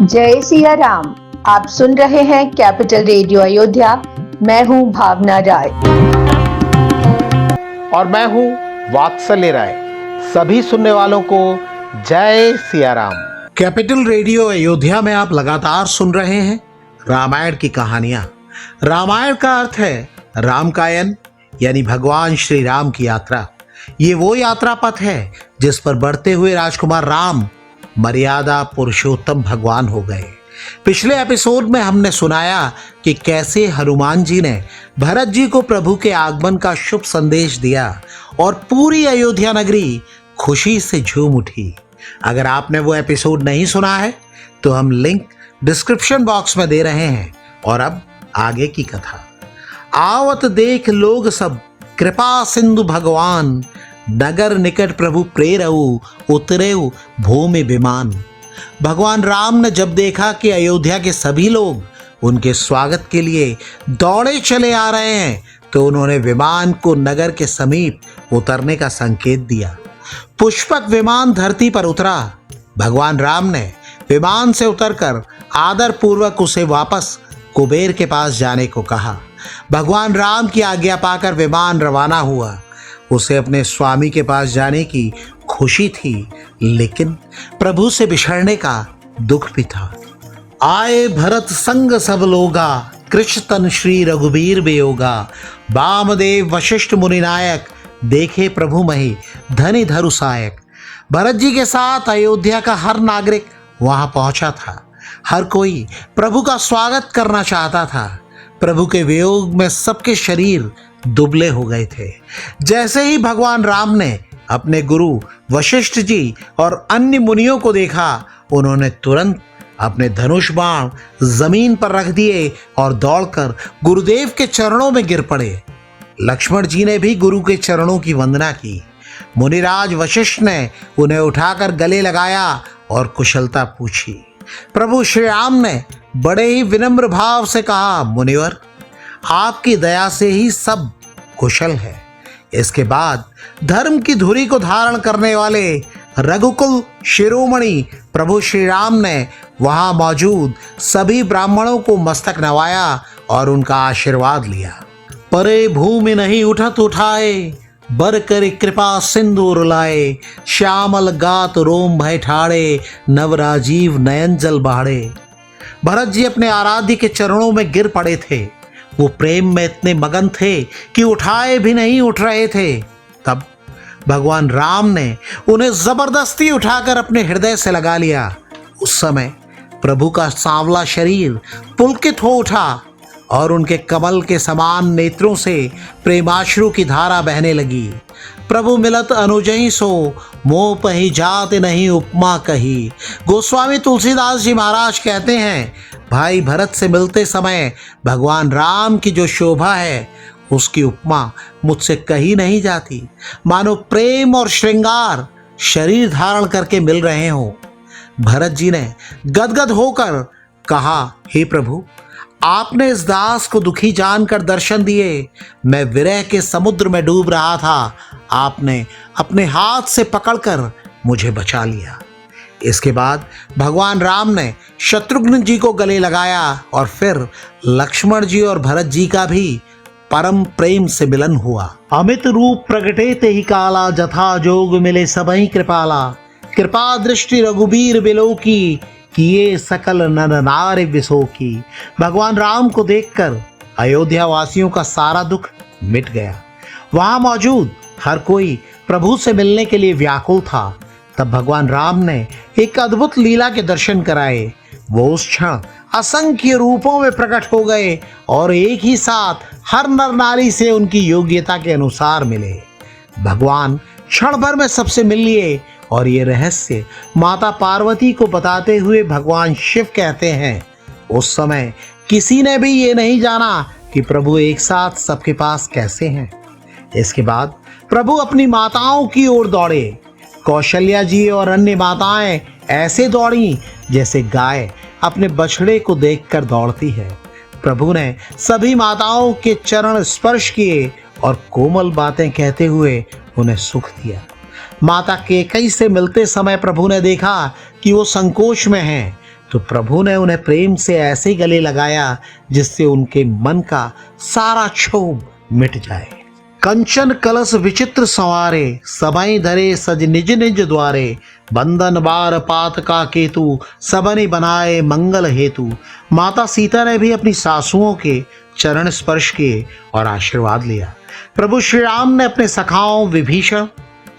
जय सिया राम। आप सुन रहे हैं कैपिटल रेडियो अयोध्या। मैं हूं भावना राय और मैं हूं वात्सल्य राय। सभी सुनने वालों को जय सिया राम। कैपिटल रेडियो अयोध्या में आप लगातार सुन रहे हैं रामायण की कहानियां। रामायण का अर्थ है रामकायन, यानी भगवान श्री राम की यात्रा। ये वो यात्रा पथ है जिस पर बढ़ते हुए राजकुमार राम मर्यादा पुरुषोत्तम भगवान हो गए। पिछले एपिसोड में हमने सुनाया कि कैसे हनुमान जी ने भरत जी को प्रभु के आगमन का शुभ संदेश दिया और पूरी अयोध्या नगरी खुशी से झूम उठी। अगर आपने वो एपिसोड नहीं सुना है तो हम लिंक डिस्क्रिप्शन बॉक्स में दे रहे हैं। और अब आगे की कथा। आवत देख लोग सब कृपा सिंधु भगवान, नगर निकट प्रभु प्रेरऊ, उतरेऊ भूमि विमान। भगवान राम ने जब देखा कि अयोध्या के सभी लोग उनके स्वागत के लिए दौड़े चले आ रहे हैं तो उन्होंने विमान को नगर के समीप उतरने का संकेत दिया। पुष्पक विमान धरती पर उतरा। भगवान राम ने विमान से उतरकर आदर पूर्वक उसे वापस कुबेर के पास जाने को कहा। भगवान राम की आज्ञा पाकर विमान रवाना हुआ। उसे अपने स्वामी के पास जाने की खुशी थी, लेकिन प्रभु से बिछड़ने का दुख भी था। आए भरत संग सब लोगा, कृष्ण तन श्री रघुबीर वियोगा। वामदेव वशिष्ठ मुनिनायक, देखे प्रभु मही धनि धरु सायक। भरत जी के साथ अयोध्या का हर नागरिक वहां पहुंचा था। हर कोई प्रभु का स्वागत करना चाहता था। प्रभु के वियोग में सबके शरीर दुबले हो गए थे। जैसे ही भगवान राम ने अपने गुरु वशिष्ठ जी और अन्य मुनियों को देखा, उन्होंने तुरंत अपने धनुष बाण जमीन पर रख दिए और दौड़कर गुरुदेव के चरणों में गिर पड़े। लक्ष्मण जी ने भी गुरु के चरणों की वंदना की। मुनिराज वशिष्ठ ने उन्हें उठाकर गले लगाया और कुशलता पूछी। प्रभु श्री राम ने बड़े ही विनम्र भाव से कहा, मुनिवर, आपकी दया से ही सब कुशल है। इसके बाद धर्म की धुरी को धारण करने वाले रघुकुल शिरोमणि प्रभु श्री राम ने वहां मौजूद सभी ब्राह्मणों को मस्तक नवाया और उनका आशीर्वाद लिया। परे भूमि नहीं उठत उठाए, बर कर कृपा सिंधु रुलाए। श्यामल गात रोम भय ठाड़े, नव राजीव नयन जल बाड़े। भरत जी अपने आराध्य के चरणों में गिर पड़े थे। वो प्रेम में इतने मगन थे कि उठाए भी नहीं उठ रहे थे। तब भगवान राम ने उन्हें जबरदस्ती उठाकर अपने हृदय से लगा लिया। उस समय प्रभु का सांवला शरीर पुलकित हो उठा और उनके कमल के समान नेत्रों से प्रेमाश्रु की धारा बहने लगी। प्रभु मिलत अनुजई सो, मोह पही जात नहीं उपमा कही। गोस्वामी तुलसीदास जी महाराज कहते हैं, भाई भरत से मिलते समय भगवान राम की जो शोभा है उसकी उपमा मुझसे कही नहीं जाती। मानो प्रेम और श्रृंगार शरीर धारण करके मिल रहे हों। भरत जी ने गदगद होकर कहा, हे प्रभु, आपने इस दास को दुखी जानकर दर्शन दिए। मैं विरह के समुद्र में डूब रहा था। आपने अपने हाथ से पकड़कर मुझे बचा लिया। इसके बाद भगवान राम ने शत्रुघ्न जी को गले लगाया और फिर लक्ष्मण जी और भरत जी का भी परम प्रेम से मिलन हुआ। अमित रूप प्रगटे ते ही काला, जथा जोग मिले सबही कृपाला। कृपा दृष्टि रघुबीर बिलो की, किए सकल नर नारी विसो की। भगवान राम को देखकर अयोध्या वासियों का सारा दुख मिट गया। वहां मौजूद हर कोई प्रभु से मिलने के लिए व्याकुल था। तब भगवान राम ने एक अद्भुत लीला के दर्शन कराए। वो उस क्षण असंख्य रूपों में प्रकट हो गए और एक ही साथ हर नर नारी से उनकी योग्यता के अनुसार मिले। भगवान क्षण भर में सबसे मिल लिए और ये रहस्य माता पार्वती को बताते हुए भगवान शिव कहते हैं, उस समय किसी ने भी ये नहीं जाना कि प्रभु एक साथ सबके पास कैसे हैं। इसके बाद प्रभु अपनी माताओं की ओर दौड़े। कौशल्या जी और अन्य माताएं ऐसे दौड़ी जैसे गाय अपने बछड़े को देखकर दौड़ती है। प्रभु ने सभी माताओं के चरण स्पर्श किए और कोमल बातें कहते हुए उन्हें सुख दिया। माता कैकेयी से मिलते समय प्रभु ने देखा कि वो संकोच में हैं। तो प्रभु ने उन्हें प्रेम से ऐसे गले लगाया जिससे उनके मन का सारा क्षोभ मिट जाए। कंचन कलश विचित्र संवारे, सबई धरे सज निज निज द्वारे, बंधन बार पात का केतु, सबनि बनाए मंगल हेतु। माता सीता ने भी अपनी सासुओं के चरण स्पर्श किए और आशीर्वाद लिया। प्रभु श्री राम ने अपने सखाओं विभीषण,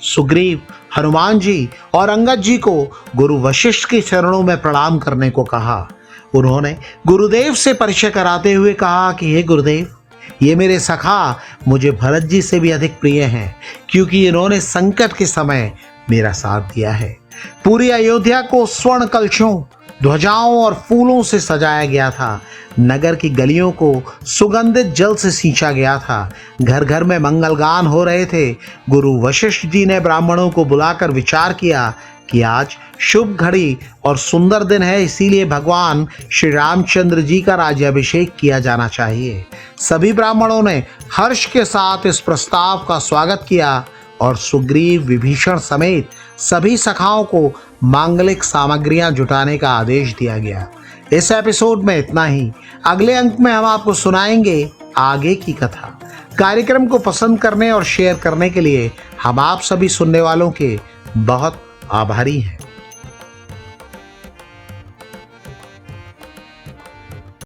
सुग्रीव, हनुमान जी और अंगद जी को गुरु वशिष्ठ के चरणों में प्रणाम करने को कहा। उन्होंने गुरुदेव से परिचय कराते हुए कहा कि हे गुरुदेव, ये मेरे सखा मुझे भरत जी से भी अधिक प्रिय हैं, क्योंकि इन्होंने संकट के समय मेरा साथ दिया है। पूरी अयोध्या को स्वर्ण कलशों, ध्वजाओं और फूलों से सजाया गया था। नगर की गलियों को सुगंधित जल से सींचा गया था। घर घर में मंगलगान हो रहे थे। गुरु वशिष्ठ जी ने ब्राह्मणों को बुलाकर विचार किया कि आज शुभ घड़ी और सुंदर दिन है, इसीलिए भगवान श्री रामचंद्र जी का राज्याभिषेक किया जाना चाहिए। सभी ब्राह्मणों ने हर्ष के साथ इस प्रस्ताव का स्वागत किया और सुग्रीव, विभीषण समेत सभी सखाओं को मांगलिक सामग्रियां जुटाने का आदेश दिया गया। इस एपिसोड में इतना ही। अगले अंक में हम आपको सुनाएंगे आगे की कथा। कार्यक्रम को पसंद करने और शेयर करने के लिए हम आप सभी सुनने वालों के बहुत आभारी हैं।